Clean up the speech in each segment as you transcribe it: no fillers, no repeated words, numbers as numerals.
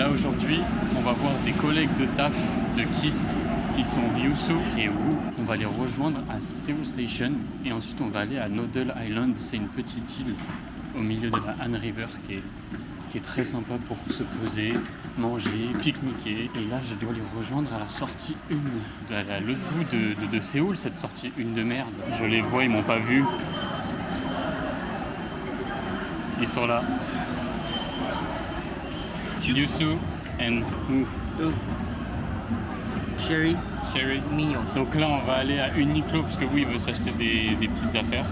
Là aujourd'hui, on va voir des collègues de taf de Kiss qui sont Yusu et Wu. On va les rejoindre à Seoul Station et ensuite on va aller à Noodle Island. C'est une petite île au milieu de la Han River qui est très sympa pour se poser, manger, pique-niquer. Et là, je dois les rejoindre à la sortie 1, à l'autre bout de Séoul, cette sortie 1 de merde. Je les vois, ils m'ont pas vu. Ils sont là. Yusu and Wu. Sherry, mignon. Donc là, on va aller à Uniqlo parce que Wu il veut s'acheter des petites affaires.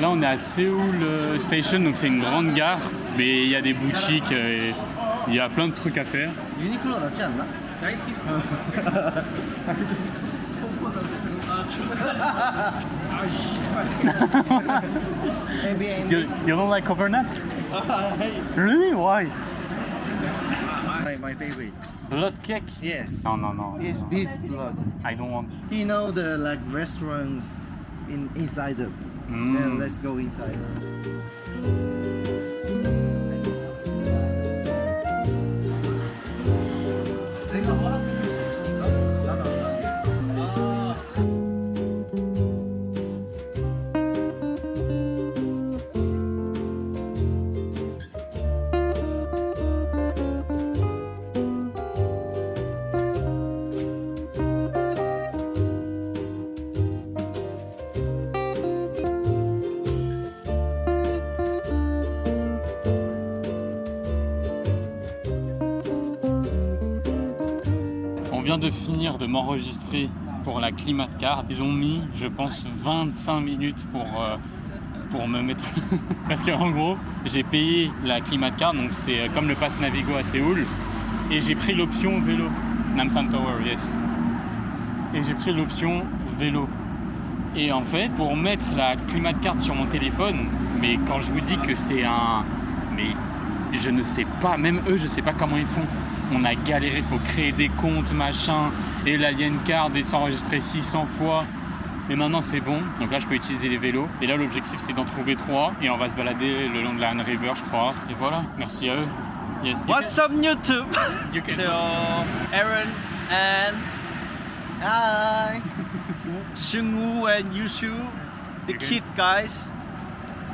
Là, on est à Seoul Station, donc c'est une grande gare, mais il y a des boutiques, il y a plein de trucs à faire. Uniqlo 낫지 않나? You don't like coconut? Really? Why? My favorite. Blood cake? Yes. No. It's beef blood. I don't want. You know the like restaurants inside them. Then let's go inside. 내가 허락해줄 수 없으니까 나도 안 갈게. On vient de finir de m'enregistrer pour la Climat Card. Ils ont mis, je pense, 25 minutes pour me mettre... Parce qu'en gros, j'ai payé la Climat Card, donc c'est comme le pass Navigo à Séoul. Et j'ai pris l'option vélo. Namsan Tower, yes. Et j'ai pris l'option vélo. Et en fait, pour mettre la Climat Card sur mon téléphone, mais quand je vous dis que c'est un... Mais je ne sais pas, même eux, je ne sais pas comment ils font. On a galéré, il faut créer des comptes, machin, et l'Alien Card et s'enregistrer 600 fois. Et maintenant c'est bon, donc là je peux utiliser les vélos. Et là l'objectif c'est d'en trouver 3 et on va se balader le long de la Han River je crois. Et voilà, merci à eux. Yes. What's up YouTube? You can... So Aaron and Hi. Seungwoo and Yusu, the kid guys.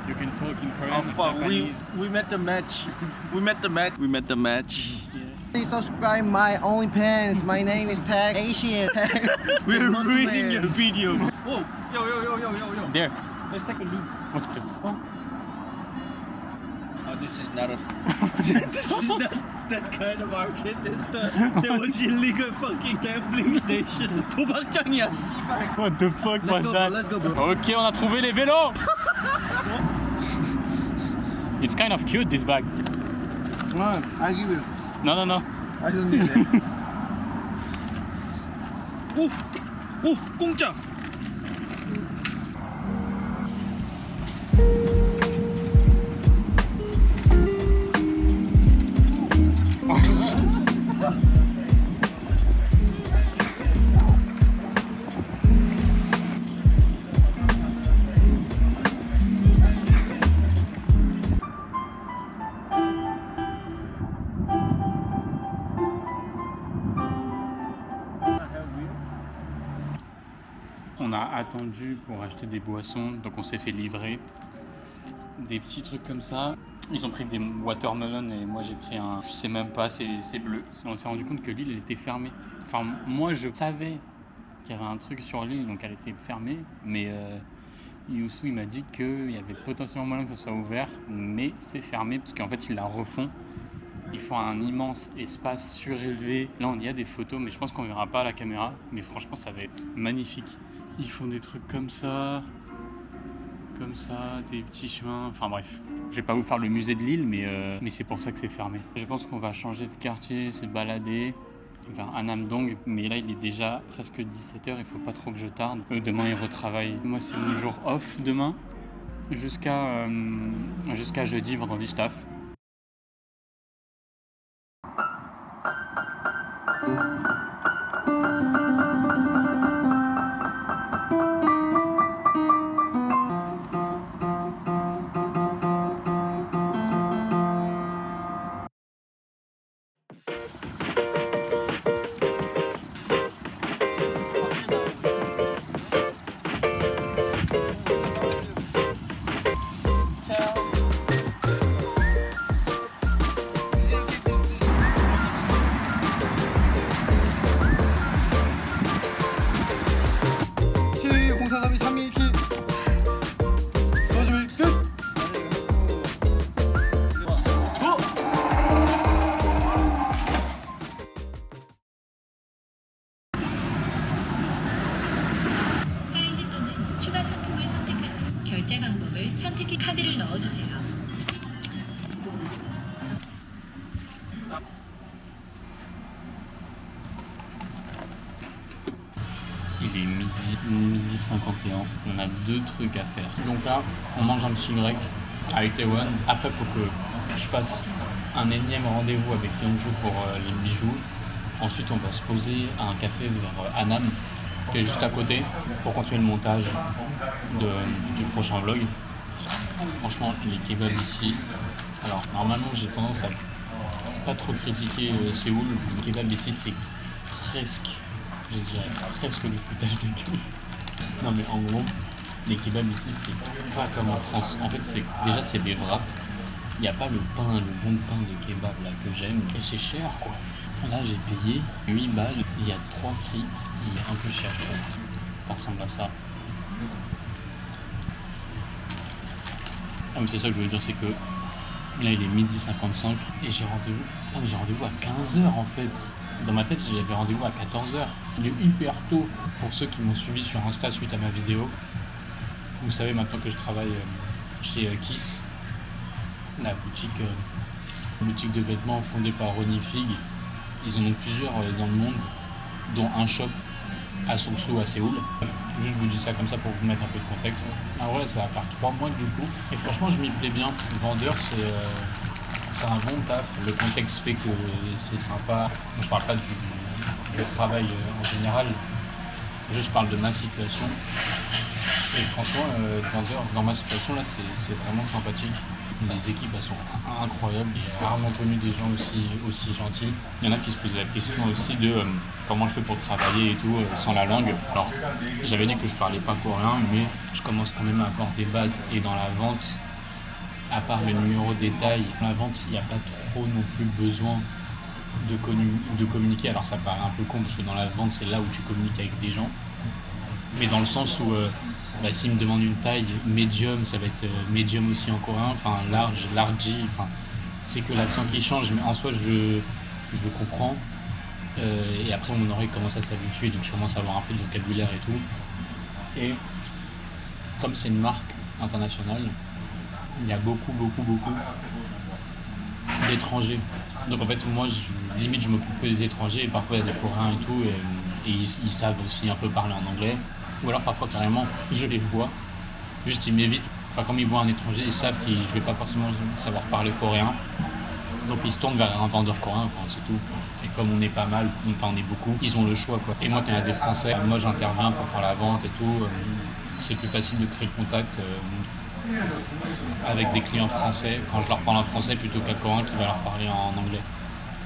You can talk in Korean, Oh fuck, Japanese. we met the match. We met the match. Please subscribe my OnlyFans. My name is Tag Asian. We're Muslim. reading your video. Whoa, yo. There. Let's take a look. What the fuck? Oh, this is not a. This is not that kind of arcade. There was illegal fucking gambling station. 도박장이야. What the fuck was that? Let's go, bro. Ok, on a trouvé les vélos. It's kind of cute this bag. I give you. No. I don't need it. 오, 공짜. On a attendu pour acheter des boissons, donc on s'est fait livrer des petits trucs comme ça. Ils ont pris des watermelon et moi j'ai pris un, je sais même pas, c'est bleu. On s'est rendu compte que l'île elle était fermée. Enfin moi je savais qu'il y avait un truc sur l'île donc elle était fermée, mais Yusu il m'a dit qu'il y avait potentiellement moyen que ça soit ouvert, mais c'est fermé parce qu'en fait ils la refont. Ils font un immense espace surélevé. Là on y a des photos mais je pense qu'on verra pas à la caméra, mais franchement ça va être magnifique. Ils font des trucs comme ça, des petits chemins, enfin bref. Je vais pas vous faire le musée de l'île, mais c'est pour ça que c'est fermé. Je pense qu'on va changer de quartier, se balader vers Annam-dong, mais là il est déjà presque 17h, il faut pas trop que je tarde. Demain ils retravaillent. Moi c'est mon jour off demain, jusqu'à jeudi, vendredi je taffe. il est midi 51. On a 2 trucs à faire. Donc là, on mange un petit grec avec Taewon. Après, il faut que je fasse un énième rendez-vous avec Yeonju pour les bijoux. Ensuite, on va se poser à un café vers Hanam, qui est juste à côté, pour continuer le montage du prochain vlog. Franchement, les kebabs ici. Alors, normalement, j'ai tendance à pas trop critiquer Séoul. Le kebab ici, c'est presque, je dirais, presque du foutage de gueule. Non, mais en gros, les kebabs ici, c'est pas comme en France. En fait, déjà, c'est des wraps. Il n'y a pas le pain, le bon pain de kebab là que j'aime. Et c'est cher, quoi. Là, j'ai payé 8 balles. Il y a 3 frites. Il est un peu cher, quoi. Ça ressemble à ça. Ah, mais c'est ça que je veux dire, c'est que là, il est midi 55 et j'ai rendez-vous. Putain, mais j'ai rendez-vous à 15h en fait. Dans ma tête, j'avais rendez-vous à 14h. Il est hyper tôt. Pour ceux qui m'ont suivi sur Insta suite à ma vidéo, vous savez maintenant que je travaille chez Kiss, la boutique de vêtements fondée par Ronnie Fig. Ils en ont plusieurs dans le monde, dont un shop à Seongsu à Séoul. Juste, je vous dis ça comme ça pour vous mettre un peu de contexte. Ah ouais, ça va faire 3 mois du coup. Et franchement, je m'y plais bien. Vendeur, c'est un bon taf. Le contexte fait que c'est sympa. Je parle pas du travail en général. Je parle de ma situation. Et franchement, vendeur, dans ma situation là, c'est vraiment sympathique. Les équipes, elles sont incroyables. J'ai rarement connu des gens aussi gentils. Il y en a qui se posaient la question aussi de comment je fais pour travailler et tout sans la langue. Alors, j'avais dit que je parlais pas coréen, mais je commence quand même à avoir des bases. Et dans la vente, à part le numéro de détail, dans la vente, il n'y a pas trop non plus besoin de communiquer. Alors ça paraît un peu con parce que dans la vente, c'est là où tu communiques avec des gens. Mais dans le sens où s'il me demande une taille médium, ça va être médium aussi en coréen, enfin large, largy, enfin c'est que l'accent qui change, mais en soi je comprends. Et après mon oreille commence à s'habituer, donc je commence à avoir un peu de vocabulaire et tout. Et comme c'est une marque internationale, il y a beaucoup d'étrangers. Donc en fait moi limite je m'occupe que des étrangers et parfois il y a des coréens et tout et ils savent aussi un peu parler en anglais. Ou alors parfois carrément je les vois, juste ils m'évitent. Enfin, comme ils voient un étranger, ils savent que je ne vais pas forcément savoir parler coréen. Donc ils se tournent vers un vendeur coréen, enfin c'est tout. Et comme on est pas mal, enfin on est beaucoup, ils ont le choix quoi. Et moi quand il y a des Français, moi j'interviens pour faire la vente et tout. C'est plus facile de créer le contact avec des clients français quand je leur parle en français plutôt qu'un coréen qui va leur parler en anglais.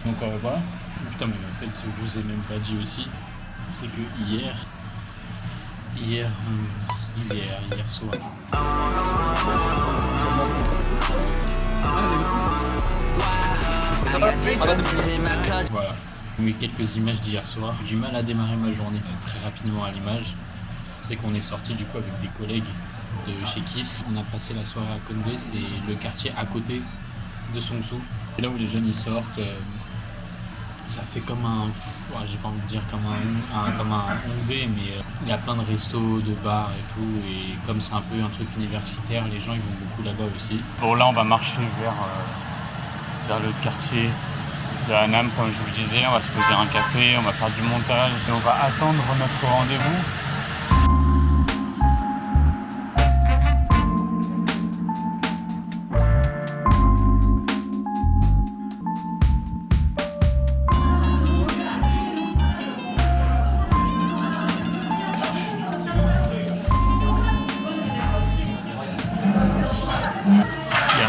Donc voilà. Putain mais en fait ce que je vous ai même pas dit aussi, c'est que hier soir. Voilà. J'ai mis quelques images d'hier soir. J'ai du mal à démarrer ma journée très rapidement à l'image. C'est qu'on est sorti du coup avec des collègues de chez Kiss. On a passé la soirée à Kongdae, c'est le quartier à côté de Seongsu. C'est là où les jeunes ils sortent. Ça fait comme j'ai pas envie de dire comme un Hongdae, mais il y a plein de restos, de bars et tout, et comme c'est un peu un truc universitaire, les gens ils vont beaucoup là-bas aussi. Bon là on va marcher vers le quartier de Hanam, comme je vous le disais, on va se poser un café, on va faire du montage et on va attendre notre rendez-vous.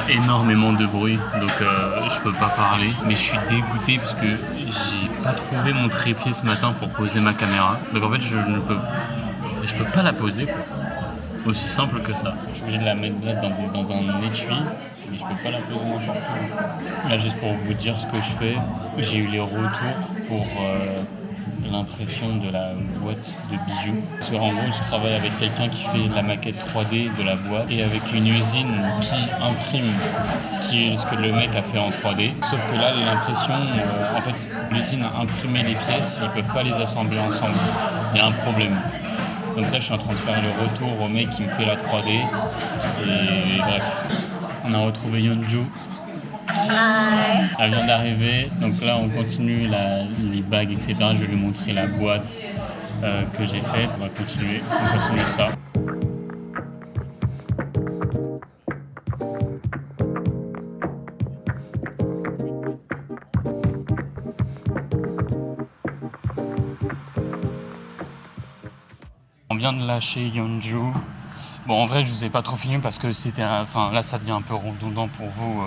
Énormément de bruit, donc je peux pas parler, mais je suis dégoûté parce que j'ai pas trouvé mon trépied ce matin pour poser ma caméra, donc en fait je peux pas la poser quoi. Aussi simple que ça. Je suis obligé de la mettre là dans un étui, mais je peux pas la poser n'importe où. Là juste pour vous dire ce que je fais, j'ai eu les retours pour l'impression de la boîte de bijoux. Parce qu'en gros, je travaille avec quelqu'un qui fait la maquette 3D de la boîte et avec une usine qui imprime ce que le mec a fait en 3D. Sauf que là, l'impression, en fait, l'usine a imprimé les pièces, ils peuvent pas les assembler ensemble. Il y a un problème. Donc là, je suis en train de faire le retour au mec qui me fait la 3D. Et bref, on a retrouvé Yeonju. Elle vient d'arriver, donc là on continue les bagues, etc. Je vais lui montrer la boîte que j'ai fait. On va continuer ça. On vient de lâcher Yeonju. Bon, en vrai, je vous ai pas trop filmé parce que c'était, enfin, là, ça devient un peu redondant pour vous.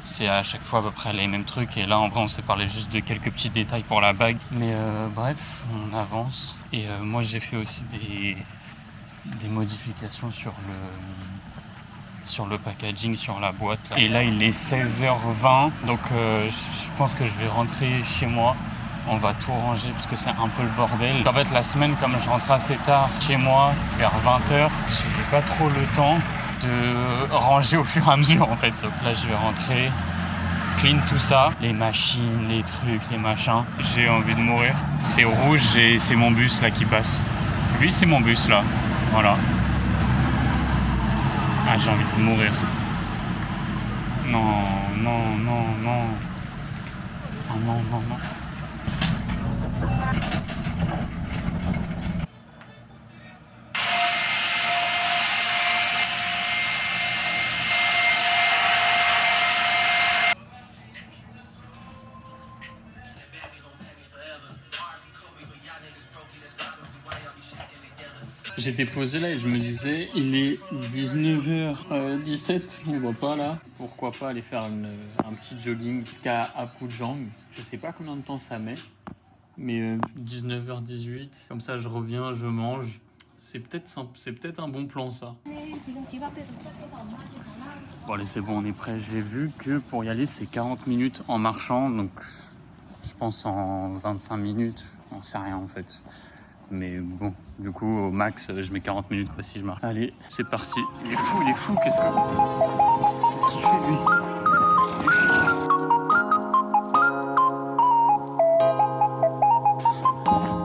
C'est à chaque fois à peu près les mêmes trucs. Et là, en vrai, on s'est parlé juste de quelques petits détails pour la bague. Mais bref, on avance. Et moi, j'ai fait aussi des modifications sur le packaging, sur la boîte. Là. Et là, il est 16h20. Donc, je pense que je vais rentrer chez moi. On va tout ranger parce que c'est un peu le bordel. En fait, la semaine, comme je rentre assez tard chez moi, vers 20h, j'ai pas trop le temps de ranger au fur et à mesure en fait. Donc là, je vais rentrer, clean tout ça, les machines, les trucs, les machins. J'ai envie de mourir. C'est rouge et c'est mon bus là qui passe. Lui, c'est mon bus là. Voilà. Ah, j'ai envie de mourir. Non, non, non, non. Oh, non, non, non. J'étais posé là et je me disais, il est 19h17, on voit pas là. Pourquoi pas aller faire un petit jogging jusqu'à Apgujeong. Je sais pas combien de temps ça met, mais 19h18, comme ça je reviens, je mange. C'est peut-être un bon plan ça. Bon allez, c'est bon, on est prêt. J'ai vu que pour y aller, c'est 40 minutes en marchant, donc je pense en 25 minutes, on sait rien en fait. Mais bon, du coup, au max, je mets 40 minutes quoi, si je marche. Allez, c'est parti. Il est fou, qu'est-ce qu'il fait, lui?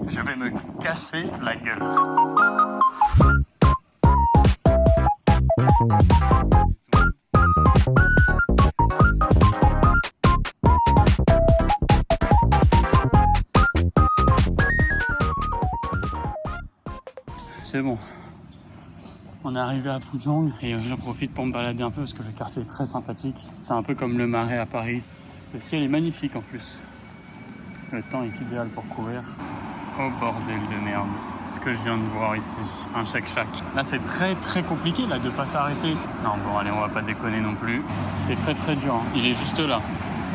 Je vais me casser la gueule. C'est bon, on est arrivé à Apgujeong et j'en profite pour me balader un peu parce que le quartier est très sympathique. C'est un peu comme le Marais à Paris. Le ciel est magnifique en plus. Le temps est idéal pour courir. Oh bordel de merde, ce que je viens de voir ici, un shack. Là c'est très compliqué là de pas s'arrêter. Non bon allez, on va pas déconner non plus. C'est très dur, hein. Il est juste là.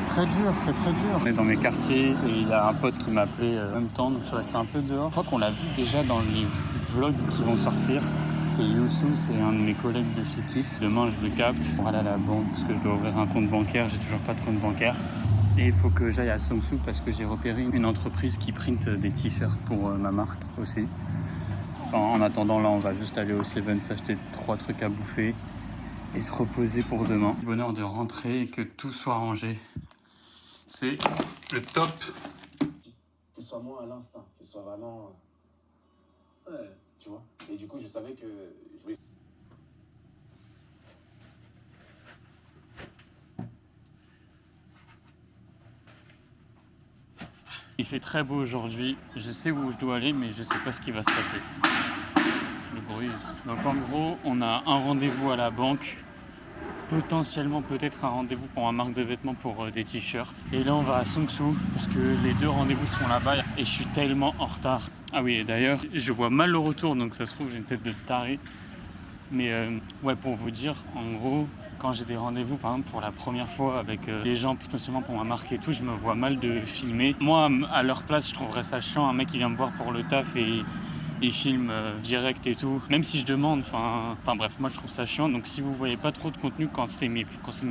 C'est très dur. On est dans mes quartiers et il y a un pote qui m'a appelé en même temps, donc je suis resté un peu dehors. Je crois qu'on l'a vu déjà dans les vlogs qui vont sortir. C'est Youssou, c'est un de mes collègues de chez Kiss. Demain je le capte pour aller à la banque parce que je dois ouvrir un compte bancaire, j'ai toujours pas de compte bancaire. Et il faut que j'aille à Seongsu parce que j'ai repéré une entreprise qui print des t-shirts pour ma marque aussi. En attendant là, on va juste aller au Seven s'acheter 3 trucs à bouffer et se reposer pour demain. Bonheur de rentrer et que tout soit rangé. C'est le top. Qu'il soit moins à l'instinct, qu'il soit vraiment... Ouais, tu vois. Et du coup, je savais que je voulais... Il fait très beau aujourd'hui. Je sais où je dois aller, mais je sais pas ce qui va se passer. Le bruit. Donc en gros, on a un rendez-vous à la banque. Potentiellement peut-être un rendez-vous pour une marque de vêtements pour des t-shirts. Et là on va à Seongsu parce que les 2 rendez-vous sont là-bas et je suis tellement en retard. Ah oui, et d'ailleurs je vois mal le retour, donc ça se trouve j'ai une tête de taré. Mais ouais, pour vous dire, en gros, quand j'ai des rendez-vous par exemple pour la première fois avec des gens potentiellement pour ma marque et tout, je me vois mal de filmer. Moi à leur place je trouverais ça chiant, un mec qui vient me voir pour le taf et il filme direct et tout, même si je demande, enfin bref, moi je trouve ça chiant. Donc si vous voyez pas trop de contenu quand c'est mes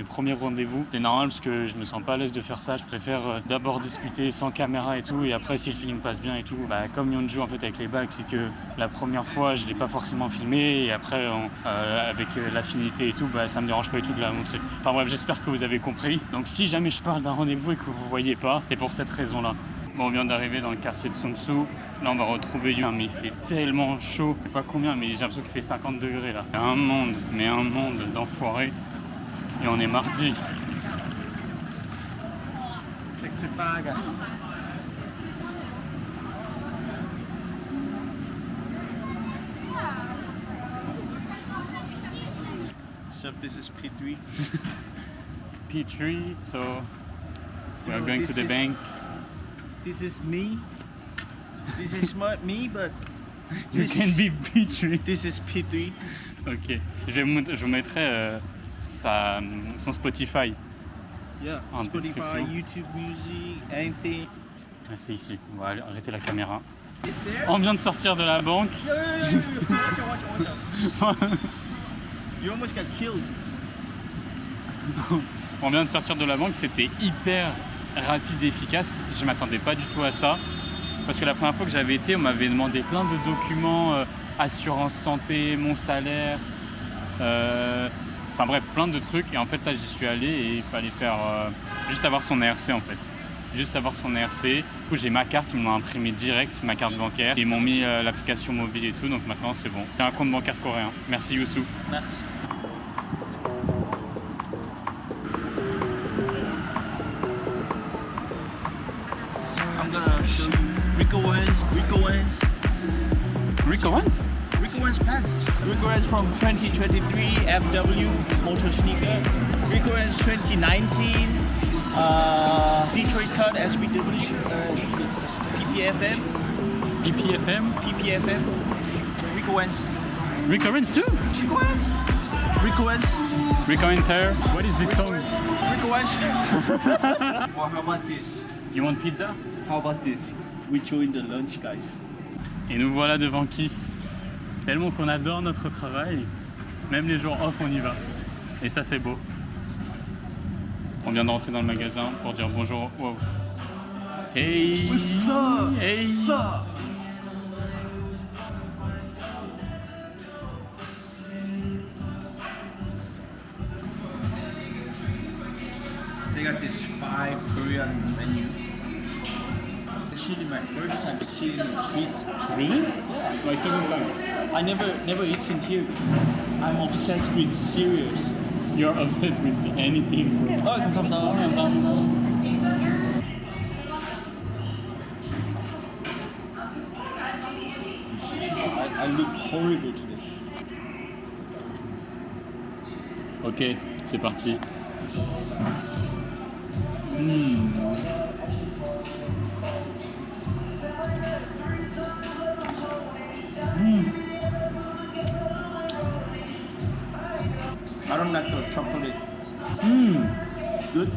premiers rendez-vous, c'est normal parce que je me sens pas à l'aise de faire ça. Je préfère d'abord discuter sans caméra et tout, et après si le feeling passe bien et tout, bah comme Yeonju en fait avec les bagues, c'est que la première fois je l'ai pas forcément filmé et après avec l'affinité et tout, bah ça me dérange pas du tout de la montrer. Enfin bref, j'espère que vous avez compris. Donc si jamais je parle d'un rendez-vous et que vous voyez pas, c'est pour cette raison là. Bon, on vient d'arriver dans le quartier de Seongsu. Là, on va retrouver Yoon, mais il fait tellement chaud. Je sais pas combien, mais j'ai l'impression qu'il fait 50 degrés là. Un monde d'enfoirés. Et on est mardi. C'est que c'est pas grave. So this is P3. P3, so we are No, going to this the is- bank. This is me. This is me, but You can be P3. this is P3. Ok. Je vous mettrai son Spotify. Yeah. En Spotify, description. YouTube Music, anything. Ah, c'est ici. On va arrêter la caméra. It's there. On vient de sortir de la banque. Yo, yo, yo, yo, yo. Watch out. You almost got killed. On vient de sortir de la banque. C'était hyper rapide et efficace. Je m'attendais pas du tout à ça. Parce que la première fois que j'avais été, on m'avait demandé plein de documents, assurance santé, mon salaire, enfin bref, plein de trucs. Et en fait, là, j'y suis allé et il fallait faire juste avoir son ARC en fait. Juste avoir son ARC. Du coup, j'ai ma carte, ils m'ont imprimé direct, ma carte bancaire. Ils m'ont mis l'application mobile et tout, donc maintenant c'est bon. J'ai un compte bancaire coréen. Merci Youssou. Merci. I'm gonna show you Rico Owens. Rick Owens? Rico Owens pants. Rico Owens from 2023 FW motor sneaker. Rico Owens 2019 Detroit cut SPW PPFM. PPFM? Rico Owens. Rick Owens too? Rico Owens. Rico Owens. Rick Owens here. What is this song? Rico Owens. Well, how about this? You want pizza? How about this? We join the lunch, guys. Et nous voilà devant Kiss. Tellement qu'on adore notre travail, même les jours off on y va. Et ça c'est beau. On vient de rentrer dans le magasin pour dire bonjour. Wow. Hey! What's up? Hey! What's up? They got this 5 Korean menu. Actually, my first time seeing streets. Really? My second time. I never eaten here. I'm obsessed with cereals. You're obsessed with anything. Oh, 감사합니다. I look horrible today. Ok, c'est parti. I don't like the chocolate. Good.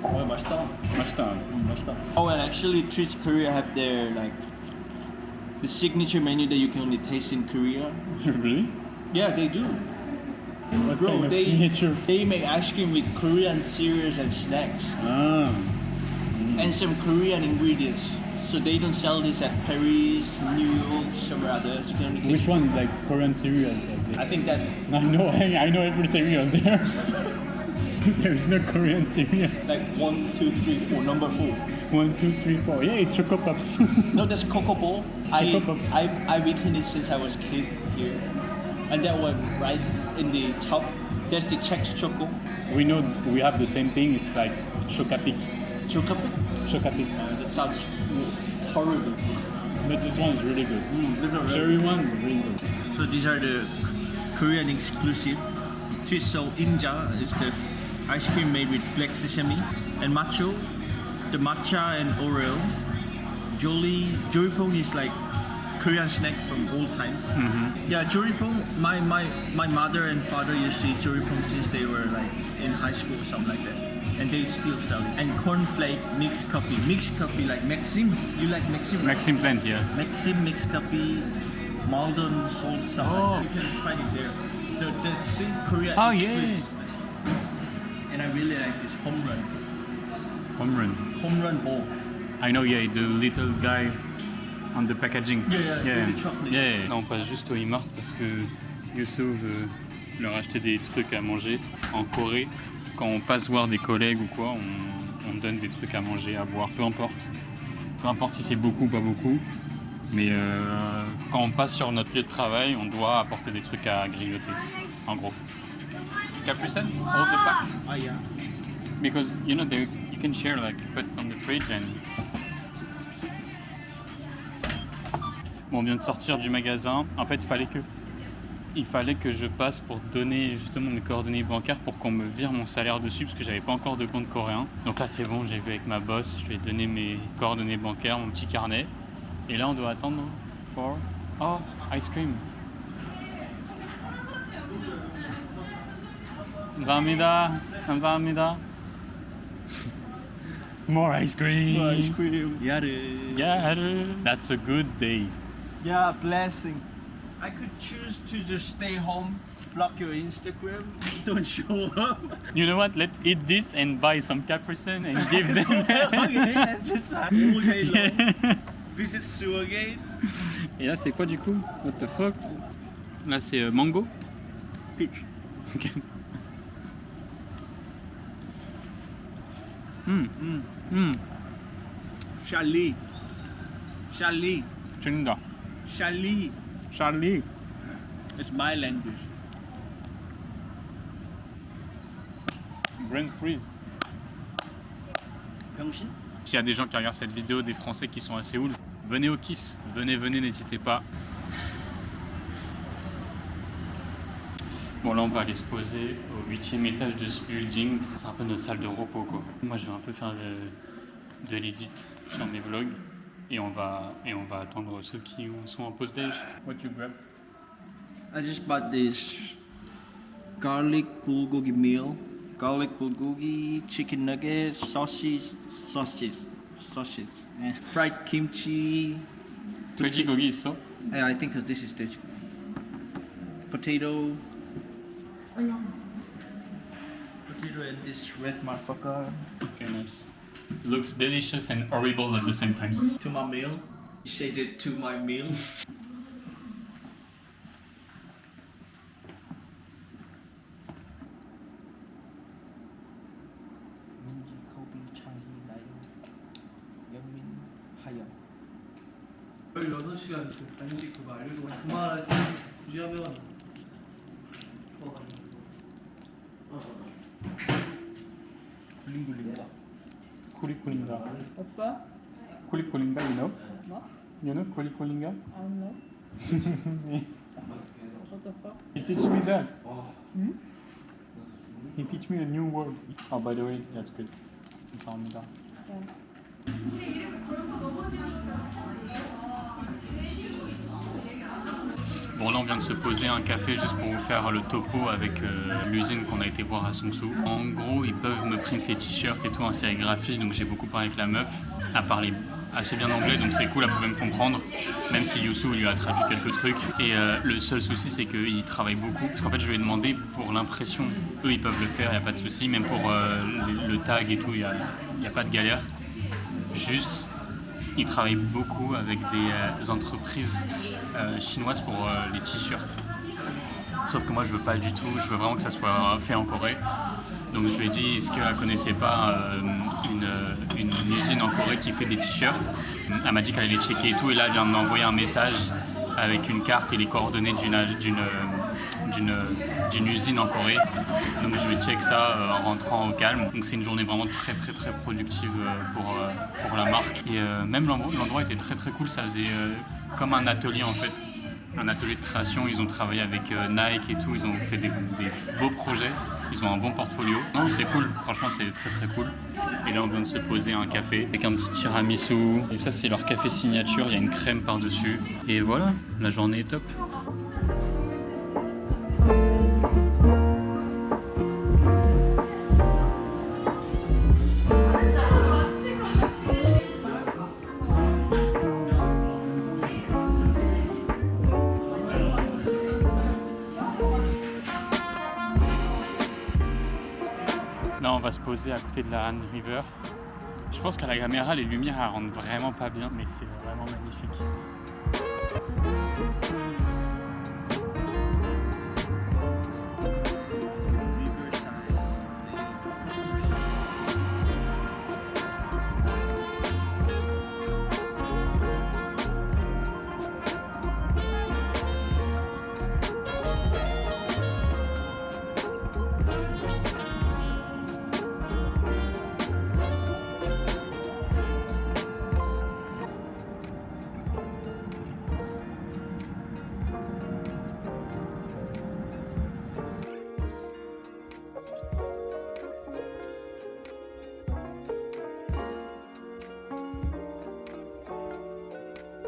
Oh, 맛있다. 맛있다. 맛있다. Oh, and actually, Treats Korea have their like the signature menu that you can only taste in Korea. Really? Yeah, they do. What Bro, kind of they signature? they make ice cream with Korean cereals and snacks Ah. and some Korean ingredients. So they don't sell this at Paris, New York, somewhere others. You can only taste Which one? Like Korean cereals? I think that I know every cereal there. There's no Korean cereal. like 1, 2, 3, 4, number 4. 1, 2, 3, 4. Yeah, it's Choco Pops. No, that's Coco Ball. Choco Pops. I've eaten it since I was a kid here. And that one right in the top, there's the Chex Choco. We know we have the same thing. It's like Chocapic. Chocapic? Chocapic. That sounds horrible. But this one is really good. Cherry one, really good. So these are the Korean exclusive. So Inja is the ice cream made with black sesame and matcha, the matcha and Oreo. Joripong is like Korean snack from old time. Yeah, Joripong. My mother and father used to eat Joripong since they were like in high school or something like that, and they still sell it. And cornflake mixed coffee like Maxim. You like Maxim? right? Maxim plant here. Maxim mixed coffee, Maldon salt stuff. Oh. You can find it there. The thing Korea. Oh, is yeah. good. And I really like this home run ball. I know, yeah, the little guy on the packaging. Yeah, with the chocolate. Yeah. Là, on passe juste au E-Mart parce que Youssou veut leur acheter des trucs à manger. En Corée, quand on passe voir des collègues ou quoi, on donne des trucs à manger, à boire, peu importe. Peu importe si c'est beaucoup ou pas beaucoup. Mais quand on passe sur notre lieu de travail, on doit apporter des trucs à grignoter, en gros. Capri Sun, all the pack. Ah, yeah. Because you know you can share, like put on the fridge and Bon, on vient de sortir du magasin. En fait, il fallait que je passe pour donner justement mes coordonnées bancaires pour qu'on me vire mon salaire dessus parce que j'avais pas encore de compte coréen. Donc là, c'est bon, j'ai vu avec ma boss, je lui ai donné mes coordonnées bancaires, mon petit carnet. Et là, on doit attendre pour... Oh, ice cream. 감사합니다. 감사합니다. More ice cream. More ice cream. Yaru. Yeah, that's a good day. Yeah, blessing. I could choose to just stay home, block your Instagram, don't show up. You know what? Let's eat this and buy some Capri Sun and give them. Okay, and just all day long. Visit Sewer Gate. Et là, c'est quoi du coup? What the fuck? Là, c'est mango. Peach. Ok. Charlie. Charlie. 찐다. Charlie. Charlie. It's my language. Brain freeze. 병신? S'il y a des gens qui regardent cette vidéo, des Français qui sont à Séoul, venez au Kiss. Venez, n'hésitez pas. Bon, là, on va aller se poser au 8e étage de ce building. C'est un peu notre salle de repos, quoi. Moi, je vais un peu faire de l'édit dans mes vlogs. Et on va attendre ceux qui sont en pause-déj. What you grab? I just bought this garlic bulgogi meal, garlic bulgogi, chicken nuggets, sausage, fried kimchi. 돼지고기 있어? I think this is the potato. Potato and this red motherfucker. Okay, nice. Looks delicious and horrible at the same time. To my meal. You said it to my meal. 콜리콜린가. 오빠? 콜리콜린가, you know? 뭐? You know 콜리콜린가? I don't know. What the fuck? He teach me that. He teach me a new word. Oh, by the way, that's good. 감사합니다. Bon, là on vient de se poser un café juste pour vous faire le topo avec l'usine qu'on a été voir à Songsu. En gros, ils peuvent me print les t-shirts et tout en sérigraphie, donc j'ai beaucoup parlé avec la meuf. Elle parlait assez bien anglais, donc c'est cool, elle pouvait me comprendre, même si Youssou lui a traduit quelques trucs. Et le seul souci, c'est qu'ils travaillent beaucoup, parce qu'en fait, je lui ai demandé pour l'impression, eux ils peuvent le faire, il n'y a pas de souci, même pour le tag et tout, il n'y a pas de galère. Juste, ils travaillent beaucoup avec des entreprises chinoises pour les t-shirts. Sauf que moi, je veux pas du tout, je veux vraiment que ça soit fait en Corée. Donc je lui ai dit, est-ce qu'elle connaissait pas une usine en Corée qui fait des t-shirts? Elle m'a dit qu'elle allait les checker et tout, et là elle vient de m'envoyer un message avec une carte et les coordonnées d'une usine en Corée. Donc je vais check ça en rentrant au calme. Donc c'est une journée vraiment très productive pour la marque. Et même l'endroit était très cool, ça faisait comme un atelier en fait. Un atelier de création, ils ont travaillé avec Nike et tout, ils ont fait des beaux projets, ils ont un bon portfolio. Non, c'est cool, franchement c'est très cool. Et là on vient de se poser un café avec un petit tiramisu. Et ça c'est leur café signature, il y a une crème par-dessus. Et voilà, la journée est top. Là, on va se poser à côté de la Han River. Je pense qu'à la caméra, les lumières elles rendent vraiment pas bien, mais c'est vraiment magnifique.